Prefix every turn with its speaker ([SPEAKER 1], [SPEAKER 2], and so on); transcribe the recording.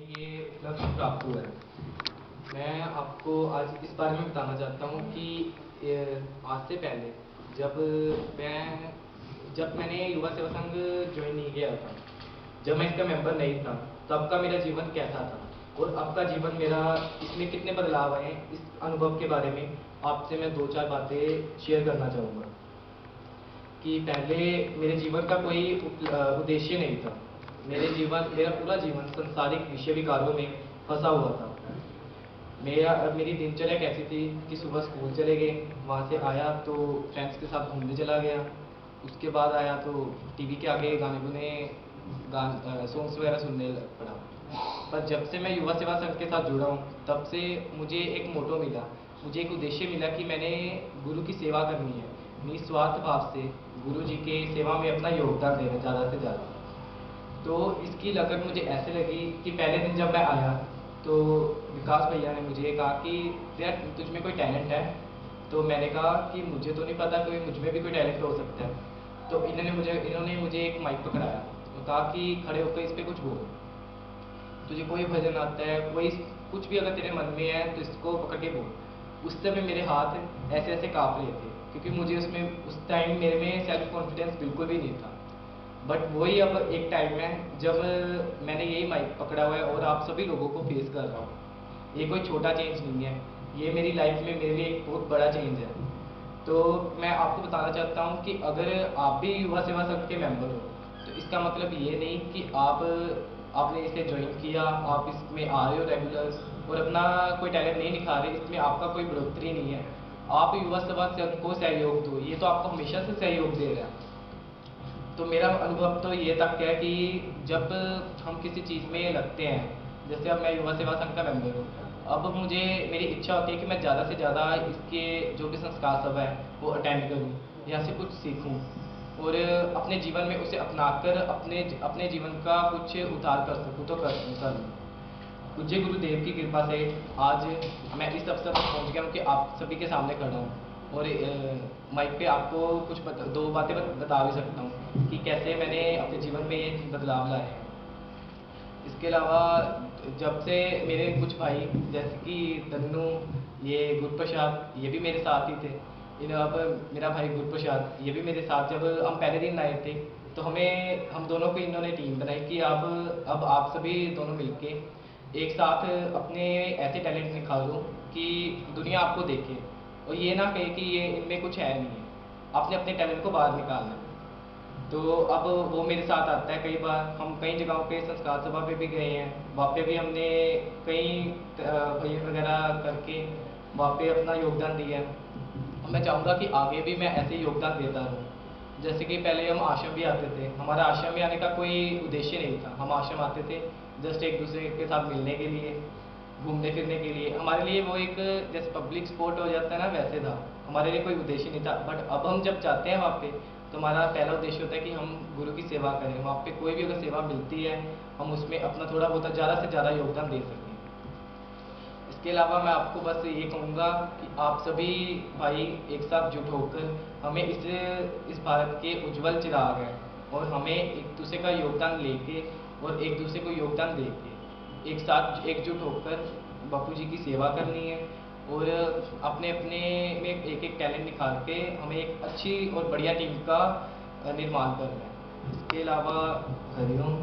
[SPEAKER 1] ये लक्ष्य प्राप्त हुआ है। मैं आपको आज इस बारे में बताना चाहता हूँ कि आज से पहले जब मैं जब मैंने युवा सेवा संघ ज्वाइन नहीं किया था, जब मैं इसका मेंबर नहीं था, तब का मेरा जीवन कैसा था और अब का जीवन मेरा, इसमें कितने बदलाव आए, इस अनुभव के बारे में आपसे मैं दो चार बातें शेयर करना चाहूँगा। कि पहले मेरे जीवन का कोई उद्देश्य नहीं था। मेरा पूरा जीवन संसारिक विषय विकारों में फंसा हुआ था। मेरी दिनचर्या कैसी थी कि सुबह स्कूल चले गए, वहाँ से आया तो फ्रेंड्स के साथ घूमने चला गया, उसके बाद आया तो टीवी के आगे सॉन्ग्स वगैरह सुनने लग पड़ा। पर जब से मैं युवा सेवा संघ के साथ जुड़ा हूँ, तब से मुझे एक मोटो मिला, मुझे एक उद्देश्य मिला कि मैंने गुरु की सेवा करनी है, निस्वार्थ भाव से गुरु जी के सेवा में अपना योगदान देना ज़्यादा से ज़्यादा। तो इसकी लगन मुझे ऐसे लगी कि पहले दिन जब मैं आया तो विकास भैया ने मुझे कहा कि यार तुझ में कोई टैलेंट है। तो मैंने कहा कि मुझे तो नहीं पता, कोई मुझ में भी कोई टैलेंट हो सकता है। तो इन्होंने मुझे एक माइक पकड़ाया और कहा कि खड़े होकर इस पर कुछ बोल, तुझे कोई भजन आता है, कोई कुछ भी अगर तेरे मन में है तो इसको पकड़ के बोल। उस समय मेरे हाथ ऐसे ऐसे काँप रहे थे, क्योंकि मुझे उस टाइम मेरे में सेल्फ कॉन्फिडेंस बिल्कुल भी नहीं था। बट वही अब एक टाइम है जब मैंने यही माइक पकड़ा हुआ है और आप सभी लोगों को फेस कर रहा हूँ। ये कोई छोटा चेंज नहीं है, ये मेरी लाइफ में मेरे लिए एक बहुत बड़ा चेंज है। तो मैं आपको बताना चाहता हूँ कि अगर आप भी युवा सेवा संघ के मेंबर हो, तो इसका मतलब ये नहीं कि आपने इसे ज्वाइन किया, आप इसमें आ रहे हो रेगुलर और अपना कोई टैलेंट नहीं दिखा रहे, इसमें आपका कोई बढ़ोतरी नहीं है। आप युवा सेवा संघ को सहयोग दो, ये तो आपको हमेशा से सहयोग दे रहा है। तो मेरा अनुभव तो ये तक है कि जब हम किसी चीज़ में लगते हैं, जैसे अब मैं युवा सेवा संघ का मेंबर हूँ, अब मेरी इच्छा होती है कि मैं ज़्यादा से ज़्यादा इसके जो भी संस्कार सब है वो अटेंड करूँ, यहाँ से कुछ सीखूँ और अपने जीवन में उसे अपनाकर अपने जीवन का कुछ उतार कर सकूँ तो कर लूँ। पूज्य गुरुदेव की कृपा से आज मैं इस अवसर पर पहुंच गया हूँ कि आप सभी के सामने खड़ा हूँ और माइक पे आपको दो बातें बता भी सकता हूँ कि कैसे मैंने अपने जीवन में ये बदलाव लाए हैं। इसके अलावा जब से मेरे कुछ भाई जैसे कि तन्नू, ये गुरप्रसाद, ये भी मेरे साथ ही थे। अब मेरा भाई गुरप्रसाद, ये भी मेरे साथ जब हम पहले दिन आए थे तो हम दोनों को इन्होंने टीम बनाई कि अब आप सभी दोनों मिलके एक साथ अपने ऐसे टैलेंट निखारो कि दुनिया आपको देखे और ये ना कहे कि ये इनमें कुछ है नहीं है, आपने अपने टैलेंट को बाहर निकालना है। तो अब वो मेरे साथ आता है। कई बार हम कई जगहों पे संस्कार सभा पे भी गए हैं, वहाँ पे भी हमने कई भजन वगैरह करके वहाँ पे अपना योगदान दिया है। मैं चाहूँगा कि आगे भी मैं ऐसे ही योगदान देता रहूँ। जैसे कि पहले हम आश्रम भी आते थे, हमारा आश्रम में आने का कोई उद्देश्य नहीं था, हम आश्रम आते थे जस्ट एक दूसरे के साथ मिलने के लिए, घूमने फिरने के लिए। हमारे लिए वो एक जैसे पब्लिक स्पॉट हो जाता है ना, वैसे था, हमारे लिए कोई उद्देश्य नहीं था। बट अब हम जब जाते हैं वहाँ पे तो हमारा पहला उद्देश्य होता है कि हम गुरु की सेवा करें। वहाँ पे कोई भी अगर सेवा मिलती है, हम उसमें अपना थोड़ा बहुत ज़्यादा से ज़्यादा योगदान दे सकें। इसके अलावा मैं आपको बस ये कहूँगा कि आप सभी भाई एक साथ जुट होकर हमें इस भारत के उज्जवल चिराग हैं और हमें एक दूसरे का योगदान लेके और एक दूसरे को योगदान देके एक साथ एकजुट होकर बापू जी की सेवा करनी है और अपने अपने में एक एक टैलेंट निखार के हमें एक अच्छी और बढ़िया टीम का निर्माण करना है। इसके अलावा हरिओम।